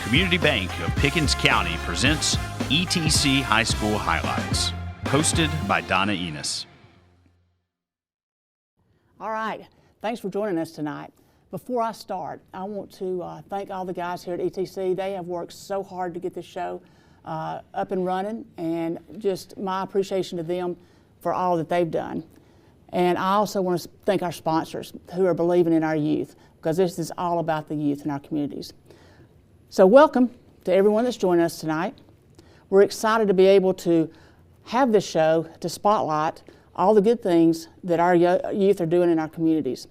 Community Bank of Pickens County presents ETC High School Highlights, hosted by Donna Enos. All right, thanks for joining us tonight. Before I start, I want to thank all the guys here at ETC. They have worked so hard to get this show up and running, and just my appreciation to them for all that they've done. And I also want to thank our sponsors who are believing in our youth, because this is all about the youth in our communities. So welcome to everyone that's joining us tonight. We're excited to be able to have this show to spotlight all the good things that our youth are doing in our communities.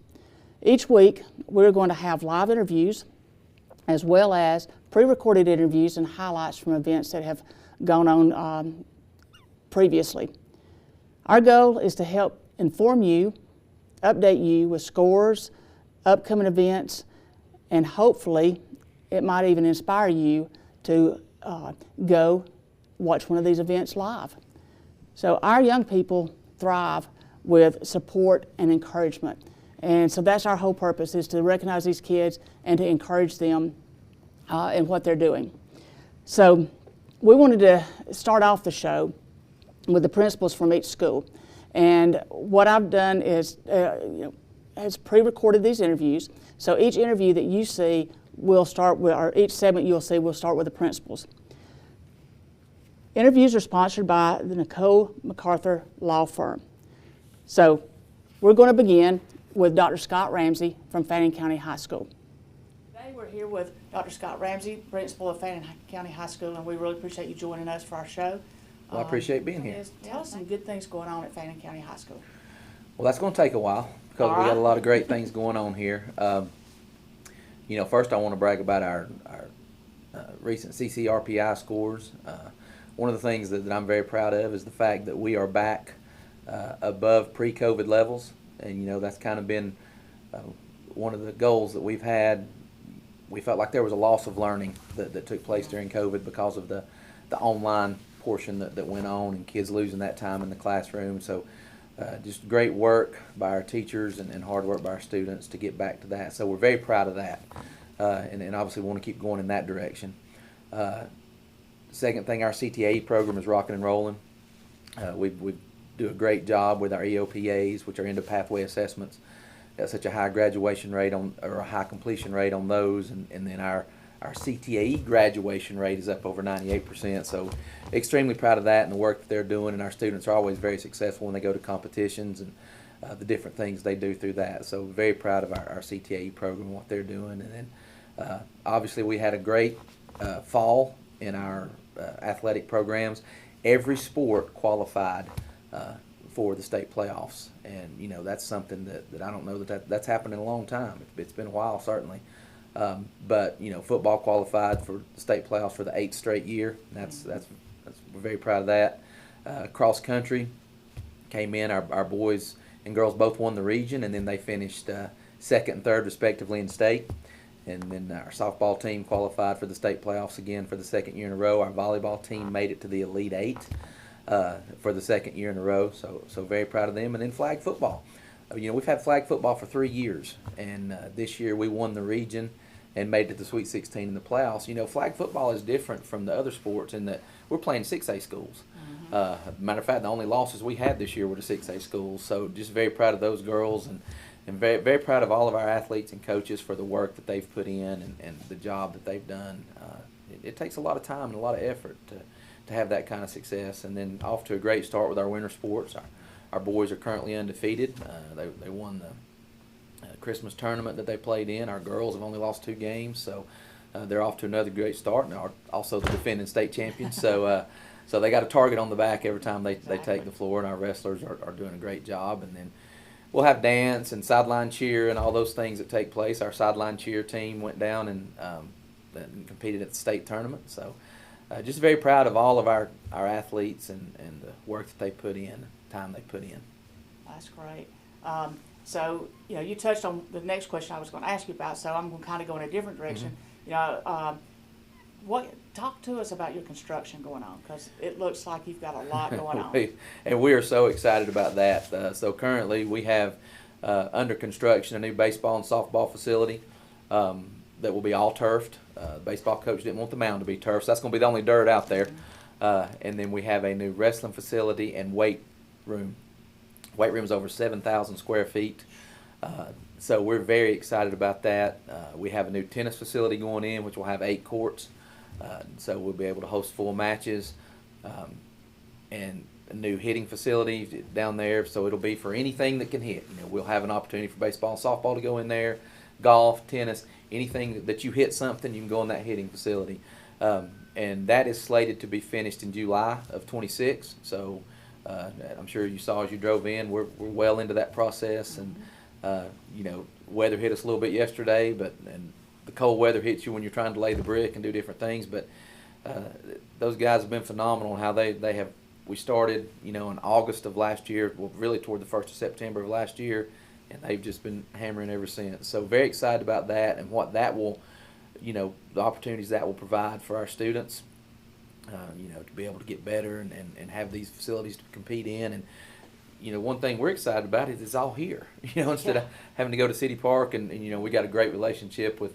Each week, we're going to have live interviews as well as pre-recorded interviews and highlights from events that have gone on previously. Our goal is to help inform you, update you with scores, upcoming events, and hopefully it might even inspire you to go watch one of these events live. So our young people thrive with support and encouragement. And so that's our whole purpose, is to recognize these kids and to encourage them in what they're doing. So we wanted to start off the show with the principals from each school. And what I've done is has pre-recorded these interviews. So each interview that you see will start with, or each segment you'll see will start with the principals. Interviews are sponsored by the McArthur Law Firm. So we're going to begin with Dr. Scott Ramsey from Fannin County High School. Today we're here with Dr. Scott Ramsey, principal of Fannin County High School, and we really appreciate you joining us for our show. Well, I appreciate being here. Tell us some good things going on at Fannin County High School. Well, that's going to take a while because we got a lot of great things going on here. First I want to brag about our recent CCRPI scores. One of the things that I'm very proud of is the fact that we are back above pre-COVID levels, and that's kind of been one of the goals that we've had. We felt like there was a loss of learning that took place during COVID because of the online portion that went on and kids losing that time in the classroom. So just great work by our teachers and hard work by our students to get back to that. So we're very proud of that, and obviously want to keep going in that direction. Second thing, our CTAE program is rocking and rolling. We do a great job with our EOPAs, which are end of pathway assessments. Got such a high graduation rate or a high completion rate on those, and then our CTAE graduation rate is up over 98%. So extremely proud of that and the work that they're doing, and our students are always very successful when they go to competitions and the different things they do through that. So very proud of our CTAE program and what they're doing. And then obviously we had a great fall in our athletic programs. Every sport qualified for the state playoffs, and that's something that I don't know that's happened in a long time. It's been a while, certainly. But football qualified for the state playoffs for the 8th straight year. That's we're very proud of that. Cross country came in. Our boys and girls both won the region, and then they finished second and third respectively in state. And then our softball team qualified for the state playoffs again for the second year in a row. Our volleyball team made it to the Elite Eight for the second year in a row. So very proud of them. And then flag football. We've had flag football for 3 years, and this year we won the region and made it to the Sweet 16 in the playoffs. Flag football is different from the other sports in that we're playing 6A schools. Matter of fact, the only losses we had this year were the 6A schools. So just very proud of those girls, and very, very proud of all of our athletes and coaches for the work that they've put in and the job that they've done. It takes a lot of time and a lot of effort to have that kind of success. And then off to a great start with our winter sports. Our boys are currently undefeated. They won the Christmas tournament that they played in. Our girls have only lost 2 games, so they're off to another great start, and are also the defending state champions. So they got a target on the back every time they take the floor, and our wrestlers are doing a great job. And then we'll have dance and sideline cheer and all those things that take place. Our sideline cheer team went down and competed at the state tournament. So just very proud of all of our athletes and the work that they put in, time they put in. That's great. So you touched on the next question I was going to ask you about, so I'm going to kind of go in a different direction. Talk to us about your construction going on, because it looks like you've got a lot going on. And we are so excited about that. So currently we have under construction a new baseball and softball facility that will be all turfed. Baseball coach didn't want the mound to be turf, so that's going to be the only dirt out there. And then we have a new wrestling facility and weight room. Weight room is over 7,000 square feet. So we're very excited about that. We have a new tennis facility going in, which will have 8 courts. So we'll be able to host full matches. And a new hitting facility down there, so it'll be for anything that can hit. We'll have an opportunity for baseball and softball to go in there, golf, tennis, anything that you hit something, you can go in that hitting facility. And that is slated to be finished in July of 26. So I'm sure you saw as you drove in, we're well into that process. And weather hit us a little bit yesterday, and the cold weather hits you when you're trying to lay the brick and do different things. But those guys have been phenomenal in how they have. We started, in August of last year, well, really toward the 1st of September of last year, and they've just been hammering ever since. So very excited about that and what that will, the opportunities that will provide for our students, to be able to get better and have these facilities to compete in. And, one thing we're excited about is it's all here, instead of having to go to City Park. And we got a great relationship with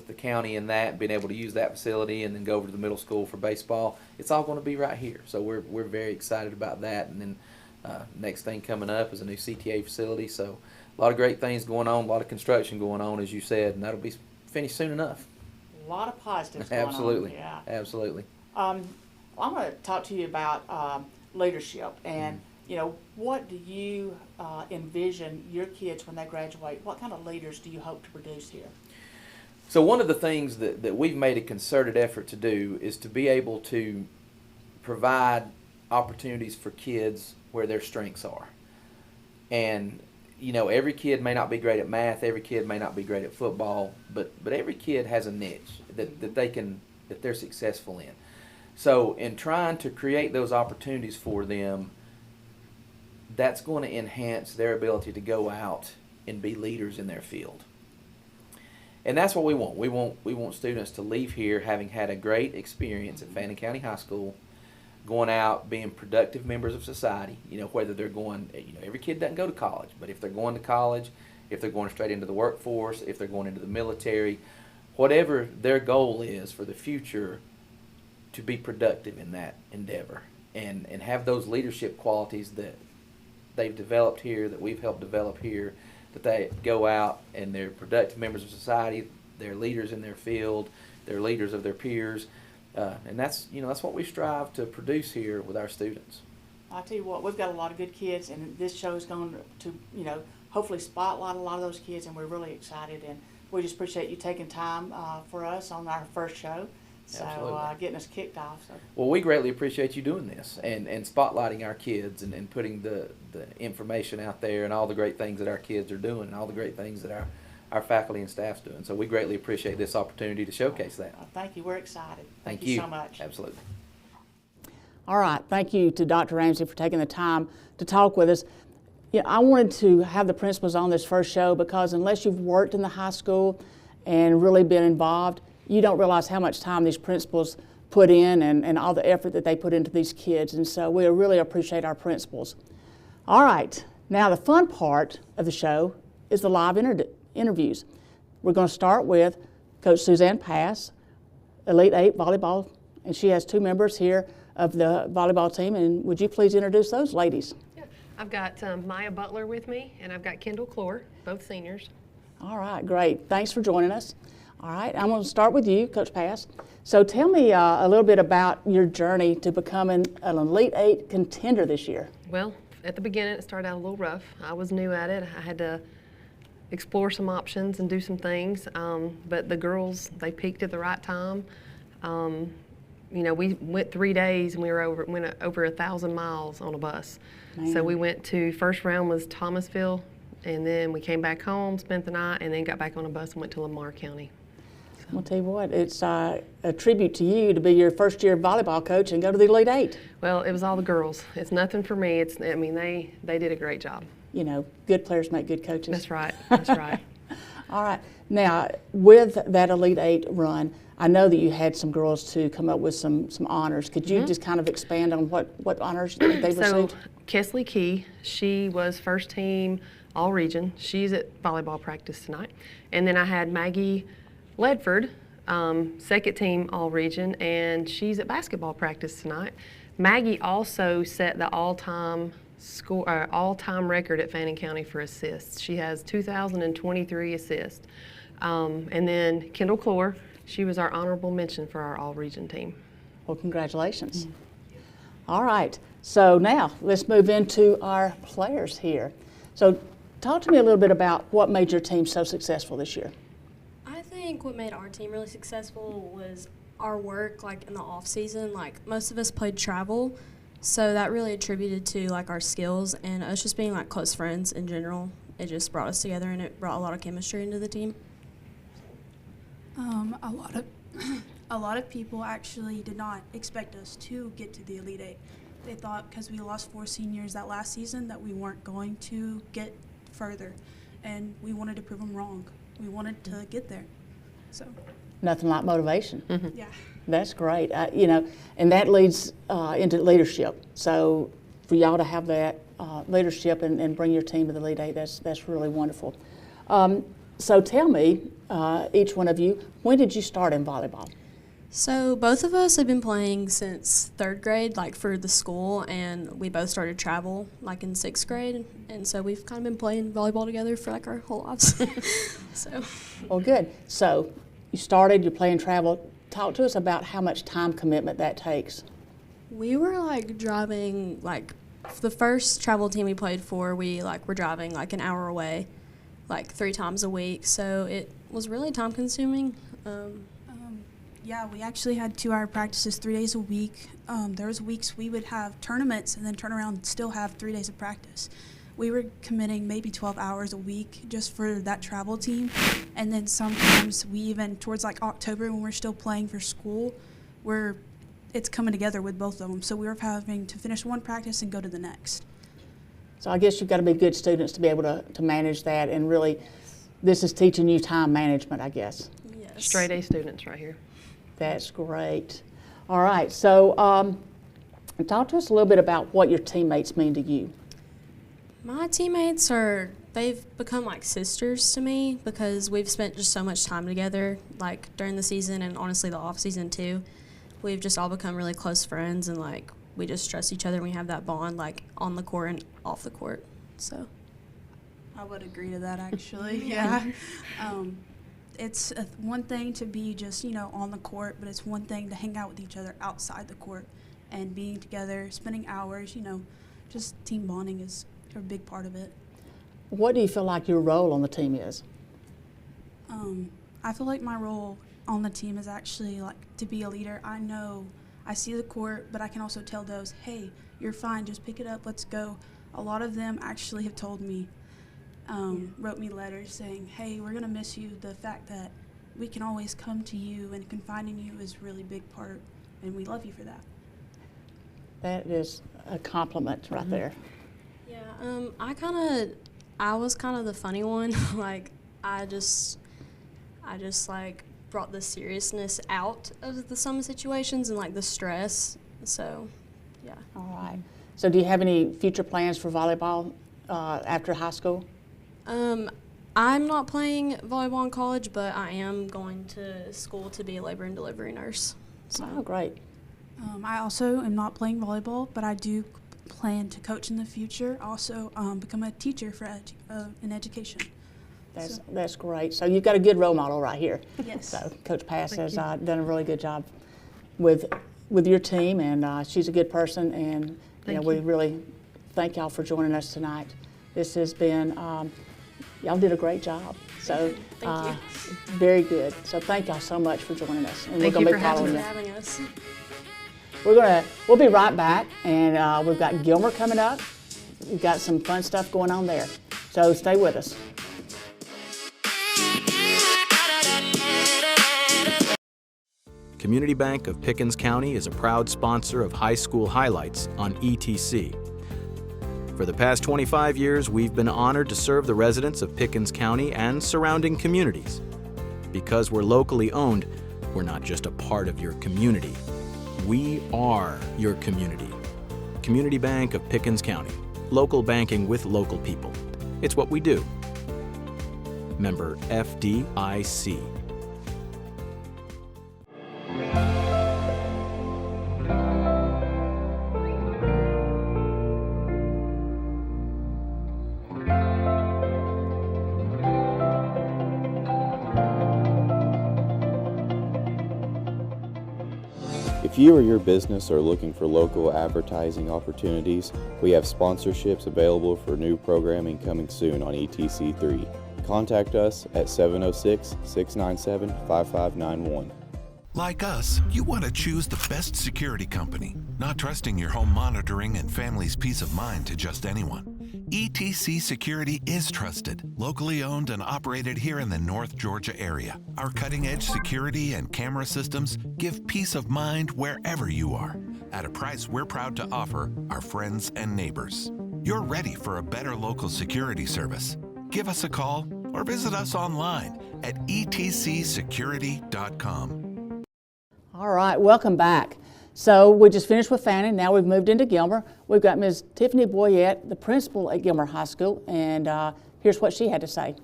the county and that, being able to use that facility and then go over to the middle school for baseball. It's all going to be right here. So we're very excited about that. And then next thing coming up is a new CTA facility. So a lot of great things going on, a lot of construction going on, as you said, and that'll be finished soon enough. A lot of positives going Absolutely. on. Yeah. Absolutely. I'm going to talk to you about leadership and, what do you envision your kids when they graduate? What kind of leaders do you hope to produce here? So one of the things that we've made a concerted effort to do is to be able to provide opportunities for kids where their strengths are. And, every kid may not be great at math, every kid may not be great at football, but every kid has a niche that they're successful in. So in trying to create those opportunities for them, that's going to enhance their ability to go out and be leaders in their field. And that's what we want. We want students to leave here having had a great experience at Fannin County High School, going out, being productive members of society, whether they're going, every kid doesn't go to college, but if they're going to college, if they're going straight into the workforce, if they're going into the military, whatever their goal is for the future, to be productive in that endeavor and have those leadership qualities that they've developed here, that we've helped develop here, that they go out and they're productive members of society, they're leaders in their field, they're leaders of their peers, and that's what we strive to produce here with our students. I tell you what, we've got a lot of good kids, and this show is going to hopefully spotlight a lot of those kids, and we're really excited, and we just appreciate you taking time for us on our first show. So getting us kicked off. So. Well, we greatly appreciate you doing this and spotlighting our kids and putting the information out there and all the great things that our kids are doing and all the great things that our faculty and staff's doing. So we greatly appreciate this opportunity to showcase that. Thank you. We're excited. Thank you so much. Absolutely. All right. Thank you to Dr. Ramsey for taking the time to talk with us. I wanted to have the principals on this first show because unless you've worked in the high school and really been involved, you don't realize how much time these principals put in and all the effort that they put into these kids. And so we really appreciate our principals. All right, now the fun part of the show is the live interviews. We're going to start with Coach Suzanne Pass, Elite 8 volleyball, and she has 2 members here of the volleyball team. And would you please introduce those ladies? Yeah, I've got Maya Butler with me, and I've got Kendall Clore, both seniors. All right, great. Thanks for joining us. All right, I'm going to start with you, Coach Pass. So tell me a little bit about your journey to becoming an Elite 8 contender this year. Well, at the beginning it started out a little rough. I was new at it. I had to explore some options and do some things, but the girls, they peaked at the right time. We went 3 days and we went over 1,000 miles on a bus. Man. So we went to, first round was Thomasville, and then we came back home, spent the night, and then got back on a bus and went to Lamar County. I'll tell you what, it's a tribute to you to be your first year volleyball coach and go to the Elite 8. Well, it was all the girls. It's nothing for me. They did a great job. Good players make good coaches. That's right. That's right. All right. Now, with that Elite 8 run, I know that you had some girls to come up with some honors. Could you just kind of expand on what honors they received? So, Kesley Key, she was first team all region. She's at volleyball practice tonight. And then I had Maggie Ledford, second team all-region, and she's at basketball practice tonight. Maggie also set the all-time record at Fannin County for assists. She has 2,023 assists. And then Kendall Clore, she was our honorable mention for our all-region team. Well, congratulations. All right, so now let's move into our players here. So talk to me a little bit about what made your team so successful this year. I think what made our team really successful was our work, like in the off season. Like most of us played travel, so that really attributed to like our skills and us just being like close friends in general. It just brought us together and it brought a lot of chemistry into the team. A lot of people actually did not expect us to get to the Elite Eight. They thought because we lost 4 seniors that last season that we weren't going to get further, and we wanted to prove them wrong. We wanted to get there. So Nothing like motivation. yeah. That's great. And that leads into leadership. So for y'all to have that leadership and bring your team to the Elite Eight, that's really wonderful. So tell me, each one of you, when did you start in volleyball? So both of us have been playing since 3rd grade, like for the school, and we both started travel like in 6th grade, and so we've kind of been playing volleyball together for like our whole lives. So. Well, good. So you started, you're playing travel. Talk to us about how much time commitment that takes. We were like driving, like the first travel team we played for, we like were driving like an hour away, like 3 times a week. So it was really time consuming. Yeah, we actually had 2-hour practices 3 days a week. There was weeks we would have tournaments and then turn around and still have 3 days of practice. We were committing maybe 12 hours a week just for that travel team. And then sometimes we even, towards like October when we're still playing for school, it's coming together with both of them. So we were having to finish one practice and go to the next. So I guess you've got to be good students to be able to manage that, and really this is teaching you time management, I guess. Yes. Straight A students right here. That's great. All right, so talk to us a little bit about what your teammates mean to you. My teammates they've become like sisters to me because we've spent just so much time together, like during the season and honestly the off season too. We've just all become really close friends, and like we just trust each other and we have that bond like on the court and off the court. So I would agree to that actually, yeah. It's one thing to be just, on the court, but it's one thing to hang out with each other outside the court and being together, spending hours, just team bonding is a big part of it. What do you feel like your role on the team is? I feel like my role on the team is actually like to be a leader. I see the court, but I can also tell those, hey, you're fine, just pick it up, let's go. A lot of them actually have told me, wrote me letters saying, hey, we're going to miss you. The fact that we can always come to you and confide in you is a really big part, and we love you for that. That is a compliment right there. yeah, I was kind of the funny one. Like I just like brought the seriousness out of some situations and like the stress. So yeah. All right. So do you have any future plans for volleyball after high school? I'm not playing volleyball in college, but I am going to school to be a labor and delivery nurse. So. Oh, great. I also am not playing volleyball, but I do plan to coach in the future. Also become a teacher for in education. That's great. So you've got a good role model right here. Yes. So Coach Pass has done a really good job with your team, and she's a good person, and we really thank y'all for joining us tonight. This has been, y'all did a great job. So Thank you. Very good. So thank y'all so much for joining us. And Thank we're you gonna for be following having you. us. We'll be right back, and we've got Gilmer coming up. We've got some fun stuff going on there. So stay with us. Community Bank of Pickens County is a proud sponsor of High School Highlights on ETC. For the past 25 years, we've been honored to serve the residents of Pickens County and surrounding communities. Because we're locally owned, we're not just a part of your community. We are your community. Community Bank of Pickens County. Local banking with local people. It's what we do. Member FDIC. If you or your business are looking for local advertising opportunities, we have sponsorships available for new programming coming soon on ETC3. Contact us at 706-697-5591. Like us, you want to choose the best security company, not trusting your home monitoring and family's peace of mind to just anyone. ETC Security is trusted, locally owned and operated here in the North Georgia area. Our cutting-edge security and camera systems give peace of mind wherever you are, at a price we're proud to offer our friends and neighbors. You're ready for a better local security service. Give us a call or visit us online at etcsecurity.com. All right, welcome back. So we just finished with Fannin. Now we've moved into Gilmer. We've got Ms. Tiffany Wyatt, the principal at Gilmer High School, and here's what she had to say.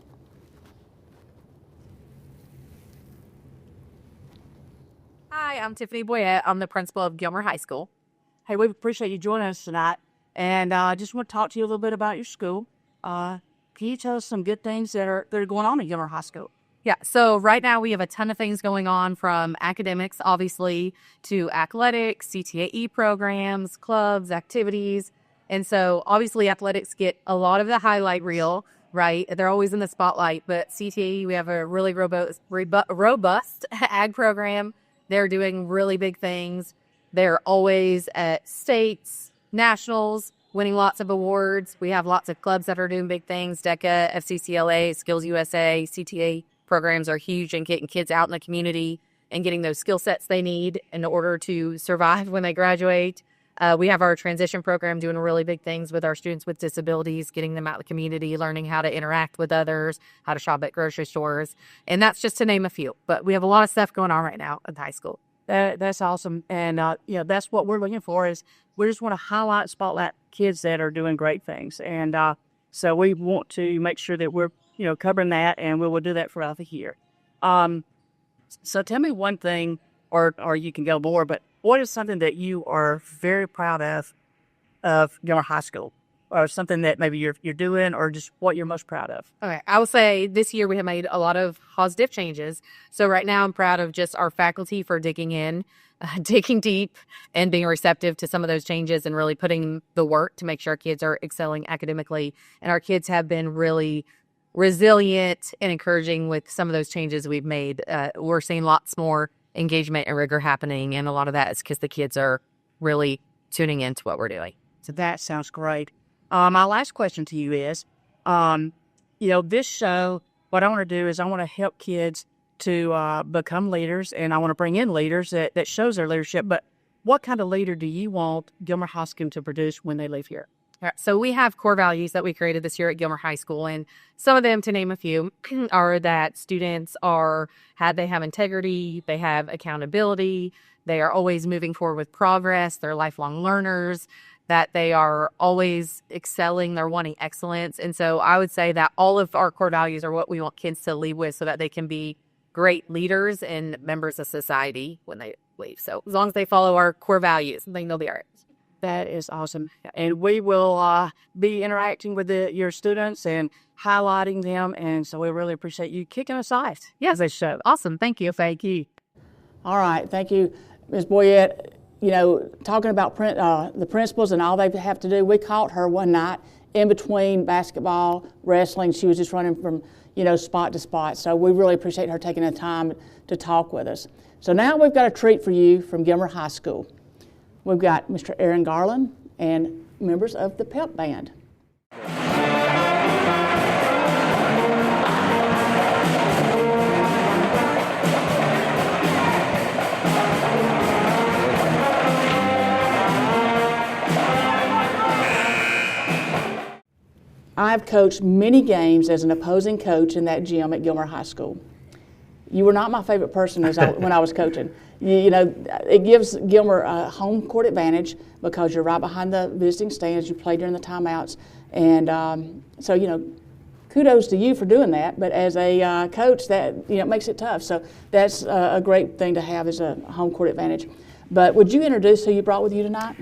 Hi, I'm Tiffany Wyatt. I'm the principal of Gilmer High School. Hey, we appreciate you joining us tonight, and I just want to talk to you a little bit about your school. Can you tell us some good things that are going on at Gilmer High School? Yeah, so right now we have a ton of things going on, from academics, obviously, to athletics, CTAE programs, clubs, activities. And so obviously athletics get a lot of the highlight reel, right? They're always in the spotlight, but CTAE, we have a really robust ag program. They're doing really big things. They're always at states, nationals, winning lots of awards. We have lots of clubs that are doing big things, DECA, FCCLA, Skills USA, CTA programs are huge in getting kids out in the community and getting those skill sets they need in order to survive when they graduate. We have our transition program doing really big things with our students with disabilities, getting them out in the community, learning how to interact with others, how to shop at grocery stores. And that's just to name a few. But we have a lot of stuff going on right now at the high school. That's awesome. And, that's what we're looking for, is we just want to highlight, spotlight kids that are doing great things. And so we want to make sure that we're, covering that, and we will do that throughout the year. So tell me one thing, or you can go more, but what is something that you are very proud of Gilmer High School, or something that maybe you're doing, or just what you're most proud of? Okay, I would say this year we have made a lot of HOSDIF changes. So right now I'm proud of just our faculty for digging deep and being receptive to some of those changes and really putting the work to make sure our kids are excelling academically. And our kids have been really resilient and encouraging with some of those changes we've made. We're seeing lots more engagement and rigor happening, and a lot of that is because the kids are really tuning into what we're doing. So that sounds great. My last question to you is, this show, what I want to do is I want to help kids to become leaders, and I want to bring in leaders that shows their leadership. But what kind of leader do you want Gilmer High School to produce when they leave here? So we have core values that we created this year at Gilmer High School, and some of them, to name a few, are that students they have integrity, they have accountability, they are always moving forward with progress, they're lifelong learners, that they are always excelling, they're wanting excellence. And so I would say that all of our core values are what we want kids to leave with, so that they can be great leaders and members of society when they leave. So as long as they follow our core values, I think they'll be all right. That is awesome. And we will be interacting with your students and highlighting them. And so we really appreciate you kicking us off. Yes. This show. Awesome. Thank you. Thank you. All right, thank you, Ms. Wyatt. Talking about the principals and all they have to do, we caught her one night in between basketball, wrestling. She was just running from, spot to spot. So we really appreciate her taking the time to talk with us. So now we've got a treat for you from Gilmer High School. We've got Mr. Aaron Garland and members of the PEP band. I've coached many games as an opposing coach in that gym at Gilmer High School. You were not my favorite person when I was coaching. It gives Gilmer a home court advantage because you're right behind the visiting stands. You play during the timeouts. And so, kudos to you for doing that. But as a coach, that makes it tough. So that's a great thing to have, as a home court advantage. But would you introduce who you brought with you tonight?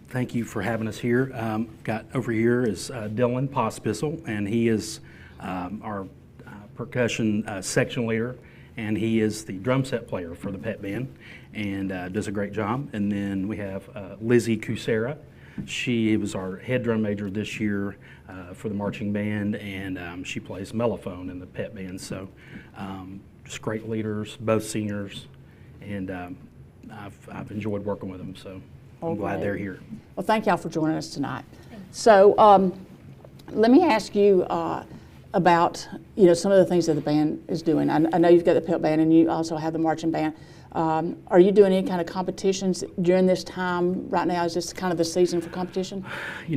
Thank you for having us here. Got over here is Dylan Pospisil, and he is our percussion section leader. and he is the drum set player for the pep band and does a great job. And then we have Lizzie Cusera. She was our head drum major this year for the marching band, and she plays mellophone in the pep band. So just great leaders, both seniors, and I've enjoyed working with them, so I'm glad they're here. Well, thank y'all for joining us tonight. So let me ask you about some of the things that the band is doing. I know you've got the pep band and you also have the marching band. Are you doing any kind of competitions during this time right now? Is this kind of the season for competition?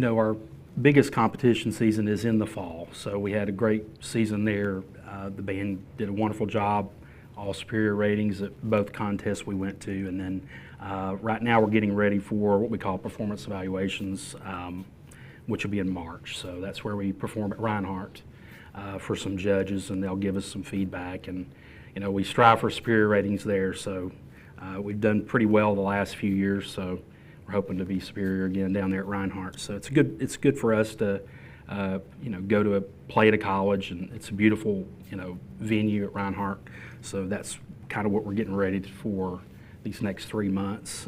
Our biggest competition season is in the fall, so we had a great season there. The band did a wonderful job, all superior ratings at both contests we went to, and then right now we're getting ready for what we call performance evaluations, which will be in March. So that's where we perform at Reinhardt for some judges, and they'll give us some feedback. And we strive for superior ratings there. So we've done pretty well the last few years. So we're hoping to be superior again down there at Reinhardt. So it's good for us to go to play at a college, and it's a beautiful venue at Reinhardt. So that's kind of what we're getting ready for these next 3 months.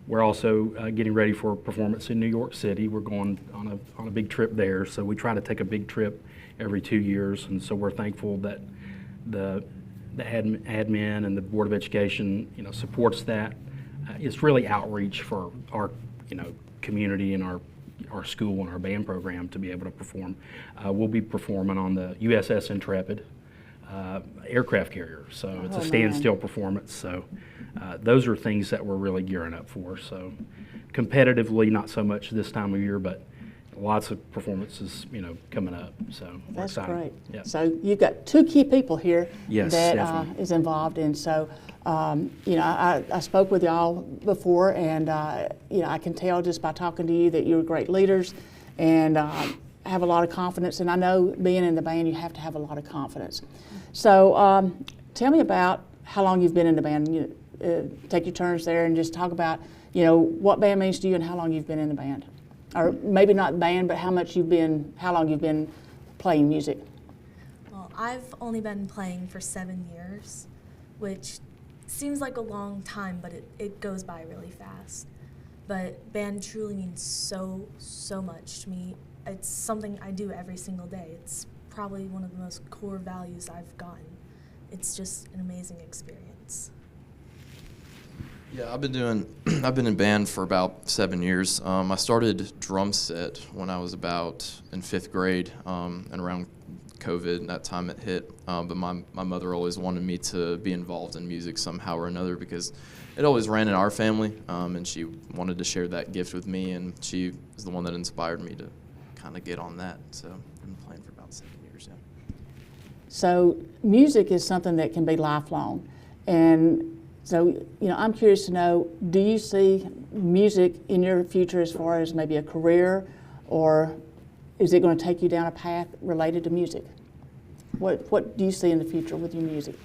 We're also getting ready for a performance in New York City. We're going on a big trip there, so we try to take a big trip every 2 years, and so we're thankful that the admin and the Board of Education supports that. It's really outreach for our community and our school and our band program to be able to perform. We'll be performing on the USS Intrepid aircraft carrier, so it's a standstill performance. So those are things that we're really gearing up for. So competitively, not so much this time of year, but lots of performances, coming up. So that's excited. Great. Yep. So you've got 2 key people here yes, that is involved in. So I spoke with y'all before, and I can tell just by talking to you that you're great leaders and have a lot of confidence. And I know being in the band, you have to have a lot of confidence. So tell me about how long you've been in the band. Take your turns there and just talk about what band means to you and how long you've been in the band, or maybe not band, but how long you've been playing music. Well, I've only been playing for 7 years, which seems like a long time, but it goes by really fast. But band truly means so much to me. It's something I do every single day. It's probably one of the most core values I've gotten. It's just an amazing experience. Yeah, I've been in band for about 7 years. I started drum set when I was about in 5th grade, and around COVID, that time it hit. But my mother always wanted me to be involved in music somehow or another because it always ran in our family, and she wanted to share that gift with me, and she is the one that inspired me to kind of get on that. So I've been playing for about 7 years, yeah. So music is something that can be lifelong, and so, I'm curious to know, do you see music in your future as far as maybe a career, or is it going to take you down a path related to music? What do you see in the future with your music?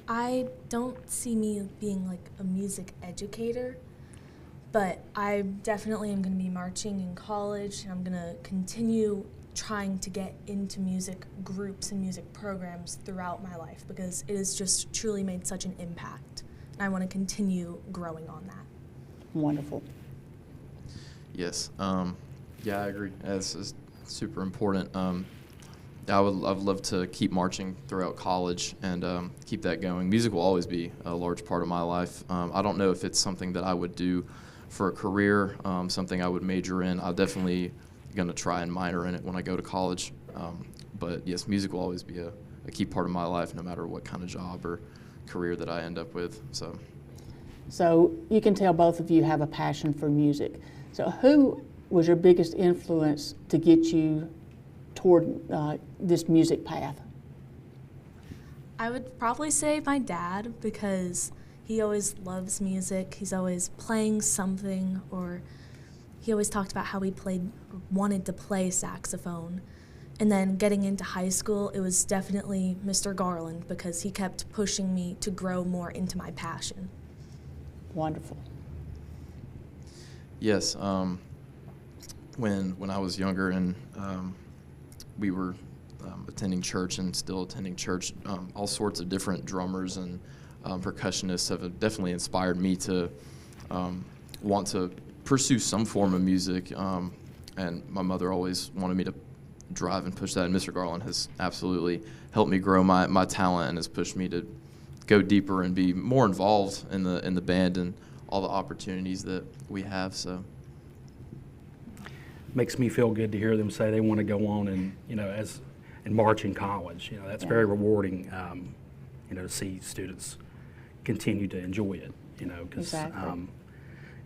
I don't see me being like a music educator, but I definitely am going to be marching in college, and I'm going to continue trying to get into music groups and music programs throughout my life because it has just truly made such an impact. I want to continue growing on that. Wonderful. Yes. Yeah, I agree. It's super important. I'd love to keep marching throughout college and keep that going. Music will always be a large part of my life. I don't know if it's something that I would do for a career, something I would major in. I'm definitely going to try and minor in it when I go to college. But yes, music will always be a key part of my life no matter what kind of job or career that I end up with. So you can tell both of you have a passion for music. So who was your biggest influence to get you toward this music path? I would probably say my dad, because he always loves music. He's always playing something, or he always talked about how he wanted to play saxophone. And then getting into high school, it was definitely Mr. Garland because he kept pushing me to grow more into my passion. Wonderful. Yes, when I was younger and we were attending church and still attending church. All sorts of different drummers and percussionists have definitely inspired me to want to pursue some form of music. And my mother always wanted me to drive and push that. And Mr. Garland has absolutely helped me grow my talent and has pushed me to go deeper and be more involved in the band and all the opportunities that we have. So makes me feel good to hear them say they want to go on and and march in college. That's very rewarding. To see students continue to enjoy it. Because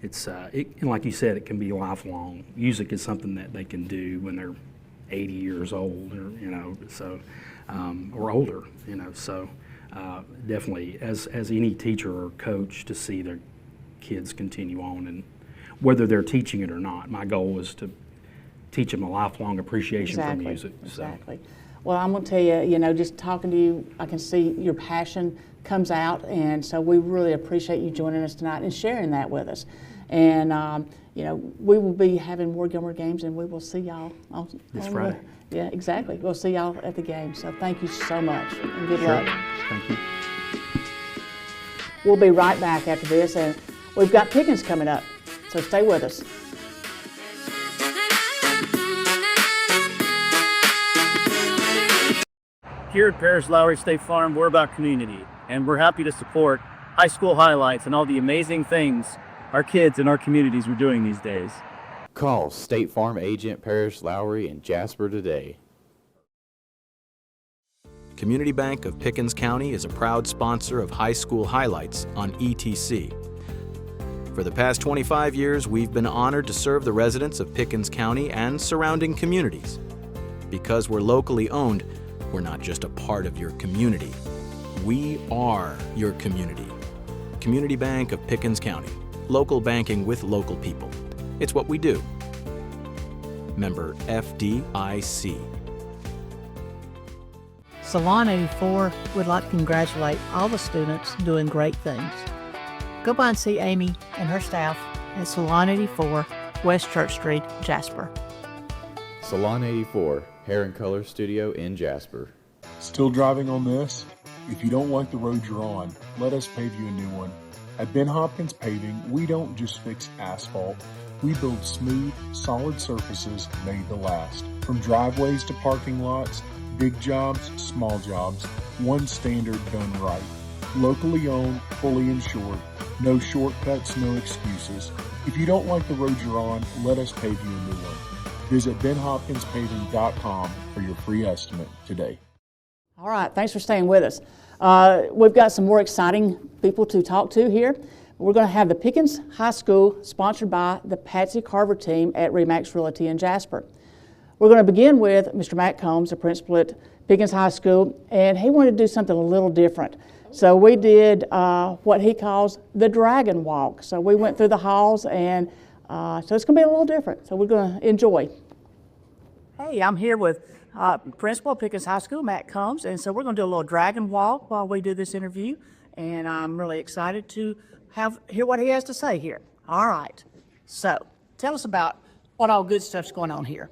Exactly. And like you said, it can be lifelong. Music is something that they can do when they're 80 years old, or older. So definitely, as any teacher or coach, to see their kids continue on, and whether they're teaching it or not, my goal is to teach them a lifelong appreciation for music. Exactly. Well, I'm going to tell you, just talking to you, I can see your passion comes out, and so we really appreciate you joining us tonight and sharing that with us. And we will be having more Gilmer games, and we will see y'all This Friday. Yeah, exactly. We'll see y'all at the game. So thank you so much, and good luck. Thank you. We'll be right back after this, and we've got Pickens coming up, so stay with us. Here at Parish Lowrie State Farm, we're about community, and we're happy to support high school highlights and all the amazing things our kids in our communities are doing these days. Call State Farm agent Parish Lowrie in Jasper today. Community Bank of Pickens County is a proud sponsor of high school highlights on ETC. For the past 25 years, we've been honored to serve the residents of Pickens County and surrounding communities. Because we're locally owned, we're not just a part of your community. We are your community. Community Bank of Pickens County. Local banking with local people. It's what we do. Member FDIC. Salon 84 would like to congratulate all the students doing great things. Go by and see Amy and her staff at Salon 84, West Church Street, Jasper. Salon 84, Hair and Color Studio in Jasper. Still driving on this? If you don't like the road you're on, let us pave you a new one. At Ben Hopkins Paving, we don't just fix asphalt. We build smooth, solid surfaces made to last. From driveways to parking lots, big jobs, small jobs, one standard done right. Locally owned, fully insured. No shortcuts, no excuses. If you don't like the road you're on, let us pave you a new one. Visit benhopkinspaving.com for your free estimate today. All right, thanks for staying with us. We've got some more exciting people to talk to here. We're going to have the Pickens High School sponsored by the Patsy Carver team at REMAX Realty in Jasper. We're going to begin with Mr. Matt Combs, the principal at Pickens High School, and he wanted to do something a little different. So we did what he calls the Dragon Walk. So we went through the halls, and so it's going to be a little different. So we're going to enjoy. Hey, I'm here with Principal of Pickens High School, Matt Combs, and so we're going to do a little dragon walk while we do this interview, and I'm really excited to hear what he has to say here. All right, so tell us about what all good stuff's going on here.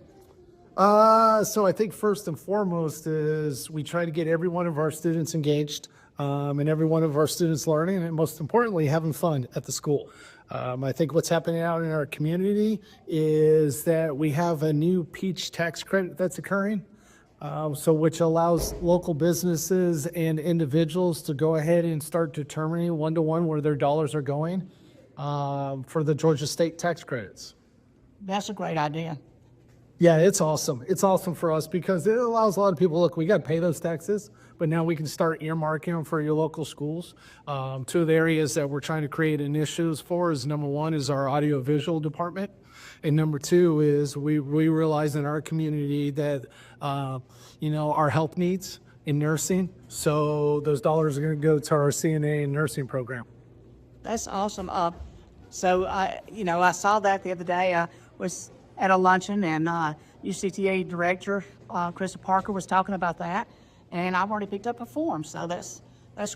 So I think first and foremost is we try to get every one of our students engaged and every one of our students learning, and most importantly, having fun at the school. I think what's happening out in our community is that we have a new Peach tax credit that's occurring, which allows local businesses and individuals to go ahead and start determining one-to-one where their dollars are going for the Georgia State tax credits. That's a great idea. Yeah, it's awesome. It's awesome for us because it allows a lot of people, look, we got to pay those taxes, but now we can start earmarking them for your local schools. Two of the areas that we're trying to create initiatives for is number one is our audiovisual department. And number two is we realize in our community that, our help needs in nursing. So those dollars are going to go to our CNA and nursing program. That's awesome. So I saw that the other day. I was at a luncheon, and UCTA director, Krista Parker, was talking about that, and I've already picked up a form, so that's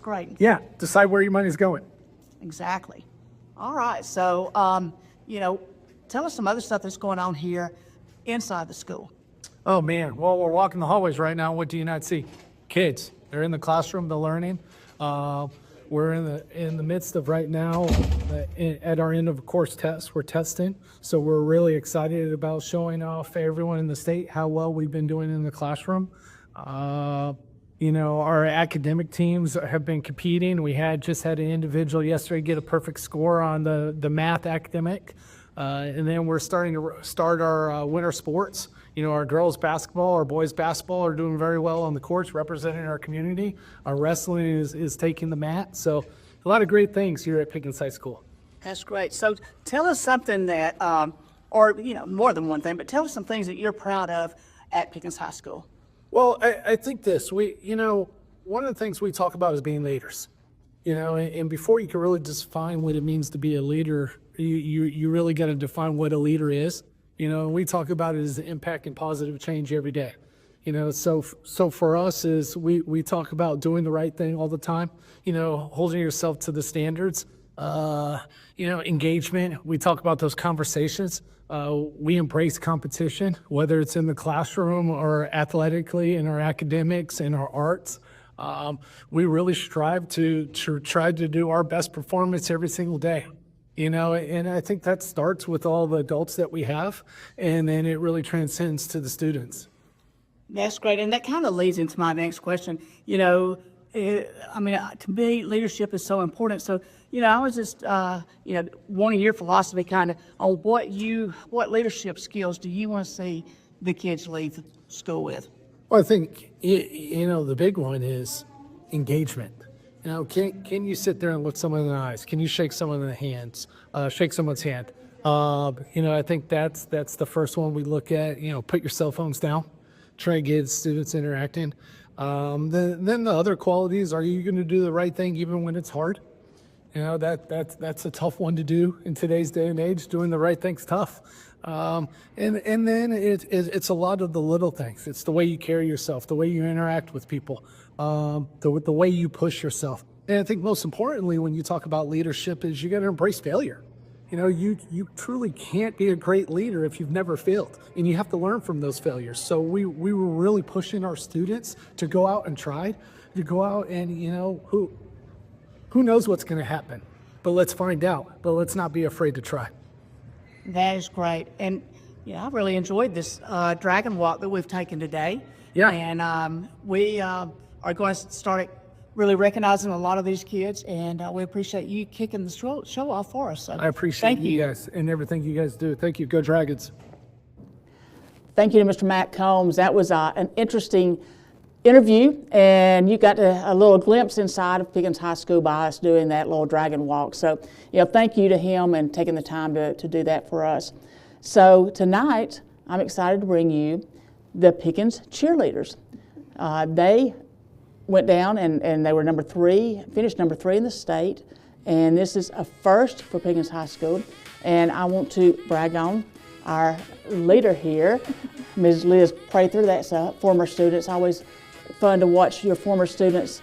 great. Yeah, decide where your money's going. Exactly. All right, so, tell us some other stuff that's going on here inside the school. Oh man, well, we're walking the hallways right now. What do you not see? Kids. They're in the classroom, they're learning. We're in the midst of right now at our end of course test. We're testing, so we're really excited about showing off everyone in the state how well we've been doing in the classroom. You know, our academic teams have been competing. We just had an individual yesterday get a perfect score on the math academic, and then we're starting to start our winter sports. You know, our girls basketball, our boys basketball are doing very well on the courts, representing our community. Our wrestling is taking the mat. So a lot of great things here at Pickens High School. That's great. So tell us something that, or, you know, more than one thing, but tell us some things that you're proud of at Pickens High School. Well, I think this, you know, one of the things we talk about is being leaders. You know, and before you can really define what it means to be a leader, you really got to define what a leader is. You know, we talk about it as impacting positive change every day. You know, so for us is we talk about doing the right thing all the time. You know, holding yourself to the standards. You know, engagement. We talk about those conversations. We embrace competition, whether it's in the classroom or athletically, in our academics, in our arts. We really strive to try to do our best performance every single day. You know, and I think that starts with all the adults that we have, and then it really transcends to the students. That's great, and that kind of leads into my next question. You know, I mean, to me, leadership is so important. So, you know, I was just, you know, wanting your philosophy kind of on what leadership skills do you want to see the kids leave school with? Well, I think, you know, the big one is engagement. You know, can you sit there and look someone in the eyes? Can you shake someone in the hands? Shake someone's hand. You know, I think that's the first one we look at. You know, put your cell phones down. Try to get students interacting. Then the other qualities: are you going to do the right thing even when it's hard? You know, that's a tough one to do in today's day and age. Doing the right thing's tough. And then it's a lot of the little things. It's the way you carry yourself, the way you interact with people, the way you push yourself. And I think most importantly, when you talk about leadership, is you got to embrace failure. You know, you truly can't be a great leader if you've never failed, and you have to learn from those failures. So we were really pushing our students to go out and try, to go out and, you know, who knows what's going to happen, but let's find out. But let's not be afraid to try. That is great. And, you know, I really enjoyed this dragon walk that we've taken today. Yeah. And we are going to start really recognizing a lot of these kids, and we appreciate you kicking the show off for us. So I appreciate you guys and everything you guys do. Thank you. Go Dragons. Thank you to Mr. Matt Combs. That was an interesting interview, and you got a little glimpse inside of Pickens High School by us doing that little dragon walk. So, you know, thank you to him and taking the time to do that for us. So tonight, I'm excited to bring you the Pickens cheerleaders. They went down and they were finished number 3 in the state, and this is a first for Pickens High School. And I want to brag on our leader here, Ms. Liz Prather. That's a former student. It's always fun to watch your former students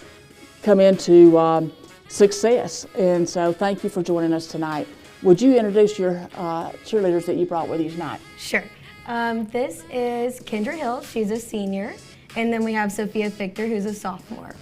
come into success. And so thank you for joining us tonight. Would you introduce your cheerleaders that you brought with you tonight? Sure. This is Kendra Hill. She's a senior. And then we have Sophia Fichter, who's a sophomore.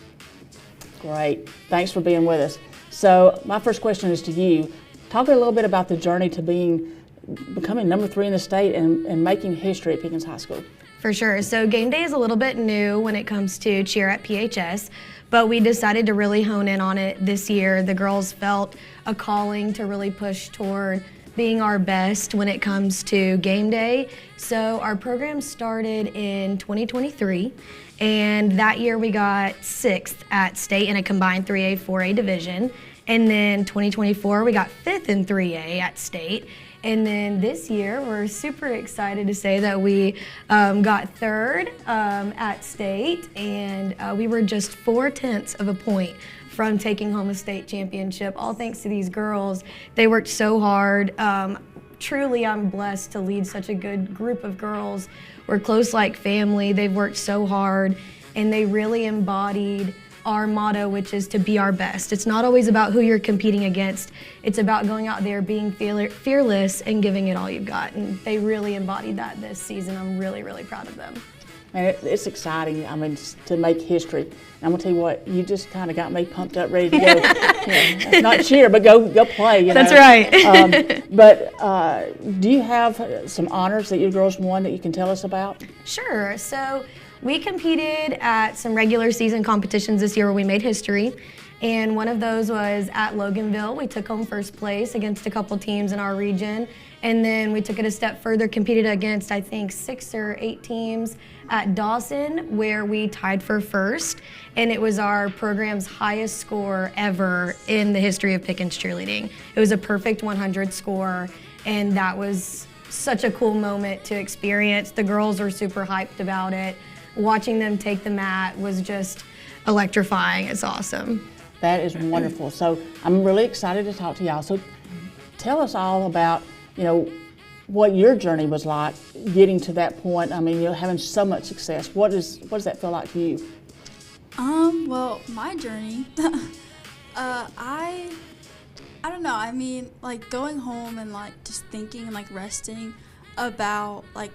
Great. Thanks for being with us. So my first question is to you. Talk a little bit about the journey to becoming number 3 in the state and making history at Pickens High School. For sure. So game day is a little bit new when it comes to cheer at PHS, but we decided to really hone in on it this year. The girls felt a calling to really push toward being our best when it comes to game day. So our program started in 2023, and that year we got 6th at state in a combined 3A, 4A division. And then 2024, we got 5th in 3A at state. And then this year, we're super excited to say that we got 3rd at state, and we were just 0.4 of a point from taking home a state championship, all thanks to these girls. They worked so hard. Truly, I'm blessed to lead such a good group of girls. We're close like family. They've worked so hard, and they really embodied our motto, which is to be our best. It's not always about who you're competing against. It's about going out there, being fearless, and giving it all you've got. And they really embodied that this season. I'm really, really proud of them. And it's exciting, I mean, to make history. And I'm gonna tell you what, you just kind of got me pumped up, ready to go. Not cheer, but go play. That's right. Do you have some honors that your girls won that you can tell us about? Sure. So we competed at some regular season competitions this year where we made history. And one of those was at Loganville. We took home first place against a couple teams in our region. And then we took it a step further, competed against, I think, 6 or 8 teams at Dawson, where we tied for first. And it was our program's highest score ever in the history of Pickens cheerleading. It was a perfect 100 score, and that was such a cool moment to experience. The girls were super hyped about it. Watching them take the mat was just electrifying. It's awesome. That is wonderful. So I'm really excited to talk to y'all. So tell us all about, what your journey was like getting to that point. I mean, having so much success. What does that feel like to you? Well, my journey, I don't know. I mean, like going home and like just thinking and like resting about like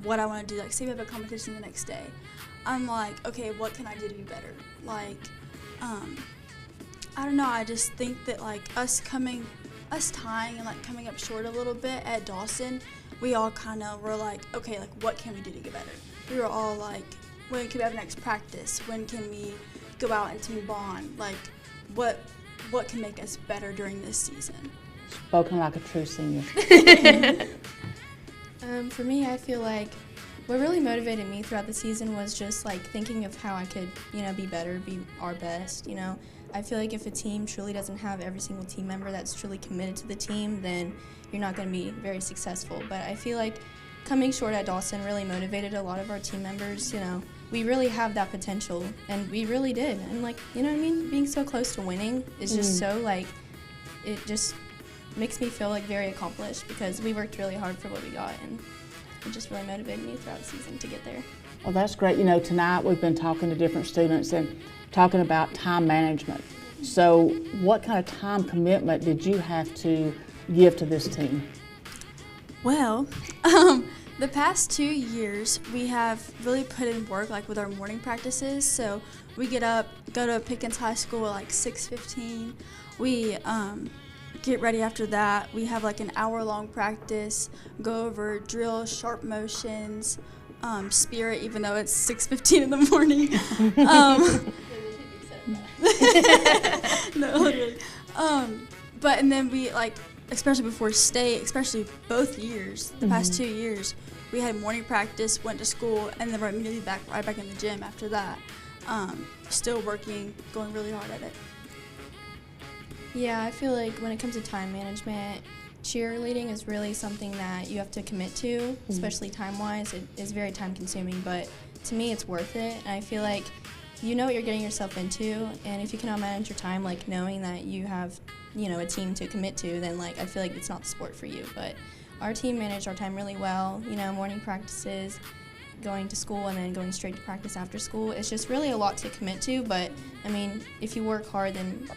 what I want to do. Like, say we have a competition the next day. I'm like, okay, what can I do to be better? Like, I don't know. I just think that like us tying and like coming up short a little bit at Dawson, we all kind of were like, okay, like what can we do to get better? We were all like, when can we have next practice? When can we go out and team bond? Like, what can make us better during this season? Spoken like a true senior. For me, I feel like what really motivated me throughout the season was just like thinking of how I could, be better, be our best, I feel like if a team truly doesn't have every single team member that's truly committed to the team, then you're not going to be very successful. But I feel like coming short at Dawson really motivated a lot of our team members. We really have that potential, and we really did. And like, being so close to winning is just so like, it just makes me feel like very accomplished because we worked really hard for what we got, and it just really motivated me throughout the season to get there. Well, that's great. Tonight we've been talking to different students and talking about time management. So what kind of time commitment did you have to give to this team? Well, the past 2 years we have really put in work like with our morning practices. So we get up, go to Pickens High School at like 6:15. We get ready after that. We have like an hour-long practice, go over drills, sharp motions, spirit, even though it's 6:15 in the morning. No, literally. And then we like, especially before state, especially both years, the past 2 years, we had morning practice, went to school, and then we're immediately right back in the gym after that. Still working, going really hard at it. Yeah, I feel like when it comes to time management, cheerleading is really something that you have to commit to, especially time-wise. It is very time-consuming, but to me, it's worth it. And I feel like you know what you're getting yourself into, and if you cannot manage your time, like knowing that you have, a team to commit to, then like I feel like it's not the sport for you. But our team managed our time really well. Morning practices, going to school, and then going straight to practice after school. It's just really a lot to commit to, but I mean, if you work hard, then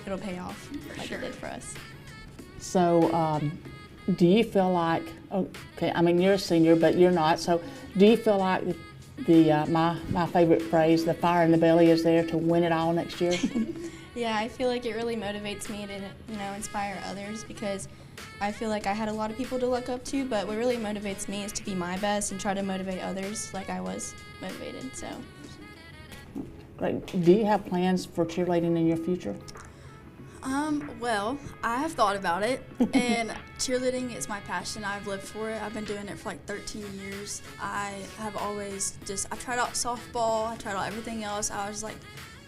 it'll pay off like it did for us. So, do you feel like, okay, I mean, you're a senior, but you're not, so do you feel like my favorite phrase, the fire in the belly, is there to win it all next year? Yeah, I feel like it really motivates me to, inspire others, because I feel like I had a lot of people to look up to, but what really motivates me is to be my best and try to motivate others like I was motivated, so. Great. Do you have plans for cheerleading in your future? Well, I have thought about it, and cheerleading is my passion. I've lived for it. I've been doing it for like 13 years. I have always I've tried out softball, I tried out everything else. I was like,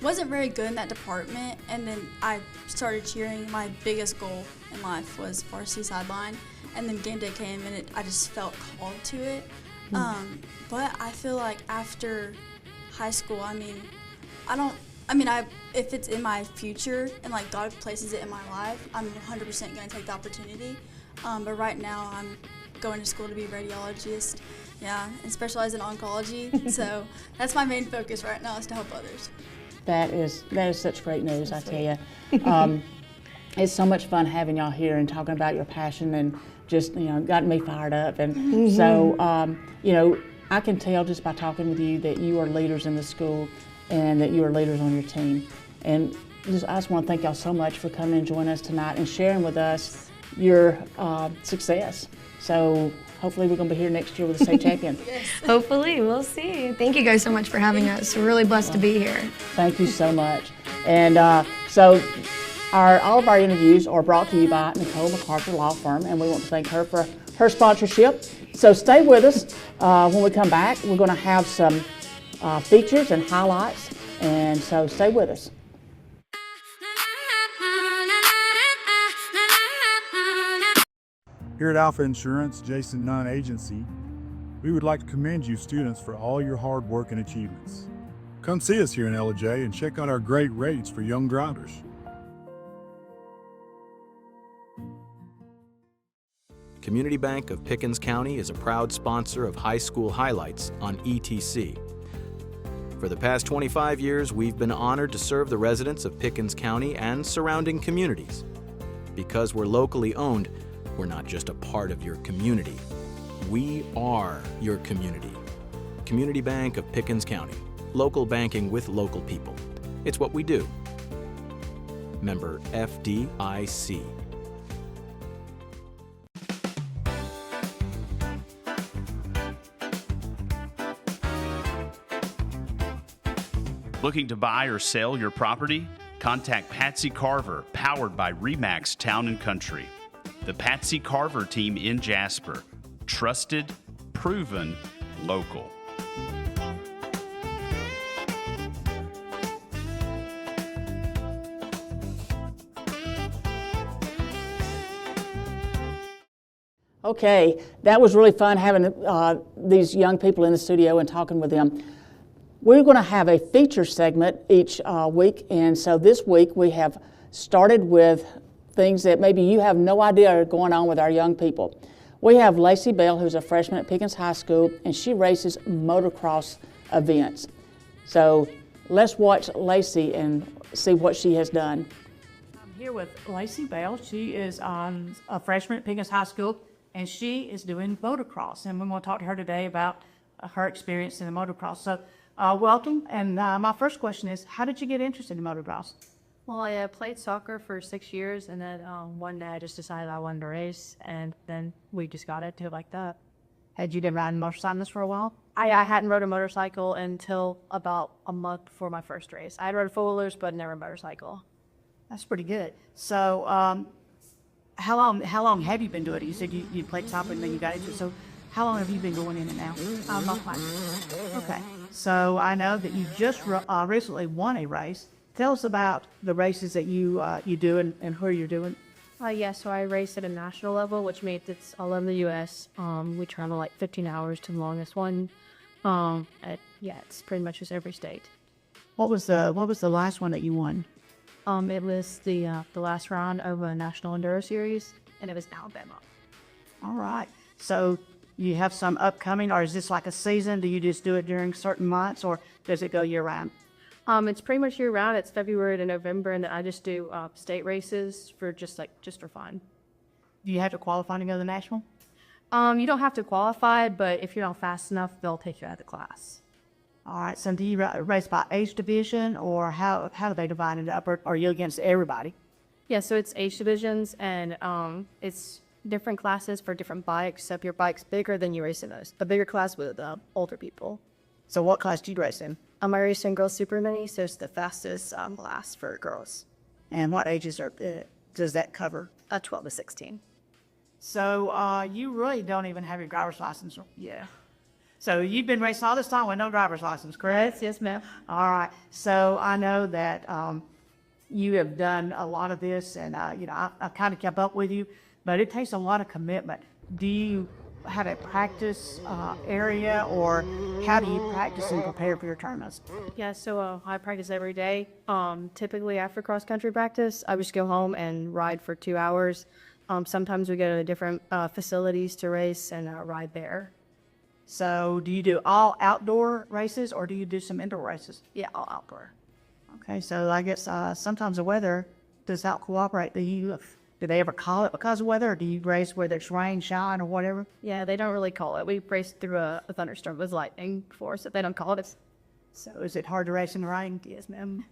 wasn't very good in that department, and then I started cheering. My biggest goal in life was varsity sideline, and then game day came, and I just felt called to it. But I feel like after high school, if it's in my future and like God places it in my life, I'm 100% going to take the opportunity. But right now I'm going to school to be a radiologist, and specialize in oncology. So that's my main focus right now, is to help others. That is such great news, I tell you. It's so much fun having y'all here and talking about your passion, and just, got me fired up. And so, I can tell just by talking with you that you are leaders in the school and that you are leaders on your team. And I just want to thank y'all so much for coming and joining us tonight and sharing with us your success. So hopefully we're going to be here next year with a state champion. Yes. Hopefully, we'll see. Thank you guys so much for having us. We're really blessed to be here. Thank you so much. And so all of our interviews are brought to you by Nicole McArthur Law Firm, and we want to thank her for her sponsorship. So stay with us. When we come back, we're going to have some features and highlights, and so stay with us. Here at Alfa Insurance, Jason Nunn Agency, we would like to commend you students for all your hard work and achievements. Come see us here in Ellijay and check out our great rates for young drivers. Community Bank of Pickens County is a proud sponsor of High School Highlights on ETC. For the past 25 years, we've been honored to serve the residents of Pickens County and surrounding communities. Because we're locally owned, we're not just a part of your community. We are your community. Community Bank of Pickens County. Local banking with local people. It's what we do. Member FDIC. Looking to buy or sell your property? Contact Patsy Carver, powered by REMAX Town & Country. The Patsy Carver team in Jasper. Trusted, proven, local. Okay, that was really fun having these young people in the studio and talking with them. We're going to have a feature segment each week, and so this week we have started with things that maybe you have no idea are going on with our young people. We have Lacey Bell, who's a freshman at Pickens High School, and she races motocross events. So let's watch Lacey and see what she has done. I'm here with Lacey Bell. She is a freshman at Pickens High School, and she is doing motocross. And we're going to talk to her today about her experience in the motocross. So welcome. And my first question is, how did you get interested in motocross? Well, I played soccer for 6 years, and then one day I just decided I wanted to race, and then we just got into it like that. Had you been riding motorcycles for a while? I hadn't rode a motorcycle until about a month before my first race. I had rode four-wheelers, but never a motorcycle. That's pretty good. So how long have you been doing it? You said you played soccer and then you got into it. So how long have you been going in and out? About 5 years. Okay. So I know that you just recently won a race. Tell us about the races that you do and who you're doing. Yeah, so I race at a national level, which means it's all over the U.S. We travel like 15 hours to the longest one. It's pretty much just every state. What was the last one that you won? It was the last round of a National Enduro Series, and it was in Alabama. All right. So you have some upcoming, or is this like a season? Do you just do it during certain months, or does it go year-round? It's pretty much year-round. It's February to November, and then I just do state races for just for fun. Do you have to qualify to go to the national? You don't have to qualify, but if you're not fast enough, they'll take you out of the class. All right. So do you race by age division, or how do they divide it up? Or are you against everybody? Yeah, so it's age divisions, and it's different classes for different bikes. So if your bike's bigger, then you race in a bigger class with older people. So what class do you race in? I race in Girls Super Mini, so it's the fastest class for girls. And what ages does that cover? 12 to 16. So you really don't even have your driver's license. Yeah. So you've been racing all this time with no driver's license, correct? Yes, ma'am. All right. So I know that you have done a lot of this, and I kind of kept up with you, but it takes a lot of commitment. Do you have a practice area, or how do you practice and prepare for your tournaments? Yeah, so I practice every day. Typically after cross-country practice, I just go home and ride for 2 hours. Sometimes we go to different facilities to race and ride there. So do you do all outdoor races, or do you do some indoor races? Yeah, all outdoor. Okay, so I guess sometimes the weather does not cooperate. Do you Do they ever call it because of weather, or do you race whether it's rain, shine, or whatever? Yeah, they don't really call it. We raced through a thunderstorm with lightning before, so they don't call it. So is it hard to race in the rain? Yes, ma'am.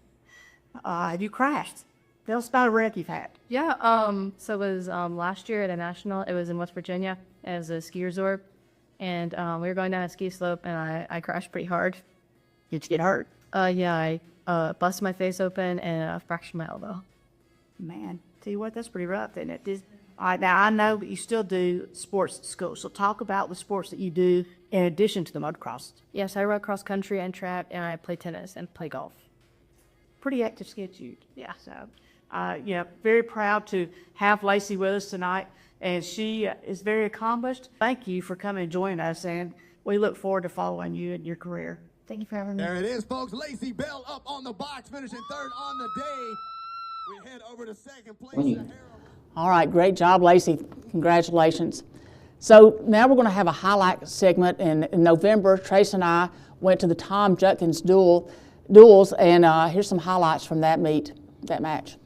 Have you crashed? Tell us about a wreck you've had. Yeah, so it was last year at a national. It was in West Virginia as a ski resort. And we were going down a ski slope, and I crashed pretty hard. Did you get hurt? Yeah, I busted my face open and fractured my elbow. Man, tell you what, that's pretty rough, isn't it? All right, now I know that you still do sports at school, so talk about the sports that you do in addition to the motocross. Yes, I rode cross country and track, and I play tennis and play golf. Pretty active schedule. Yeah. So, yeah, very proud to have Lacey with us tonight, and she is very accomplished. Thank you for coming and joining us, and we look forward to following you in your career. Thank you for having me. There it is, folks. Lacey Bell up on the box, finishing third on the day. We head over to second place. All right, great job, Lacey. Congratulations. So now we're going to have a highlight segment. In November, Trace and I went to the Tom Judkins duels, and here's some highlights from that match.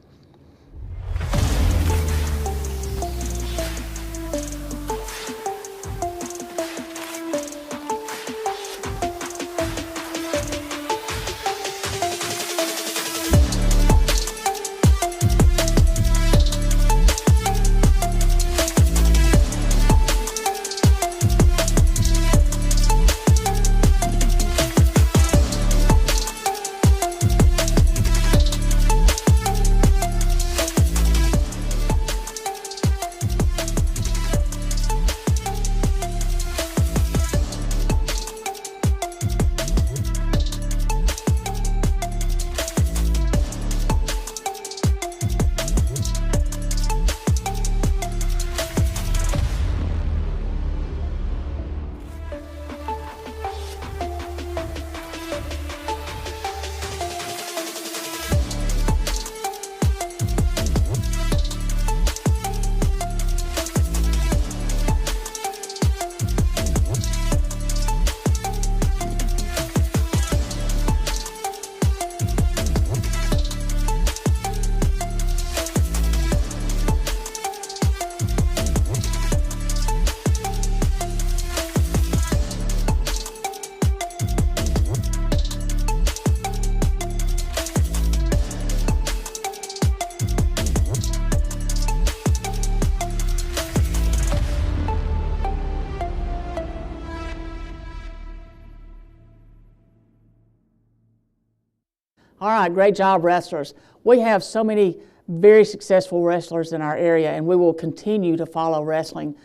All right, great job, wrestlers. We have so many very successful wrestlers in our area, and we will continue to follow wrestling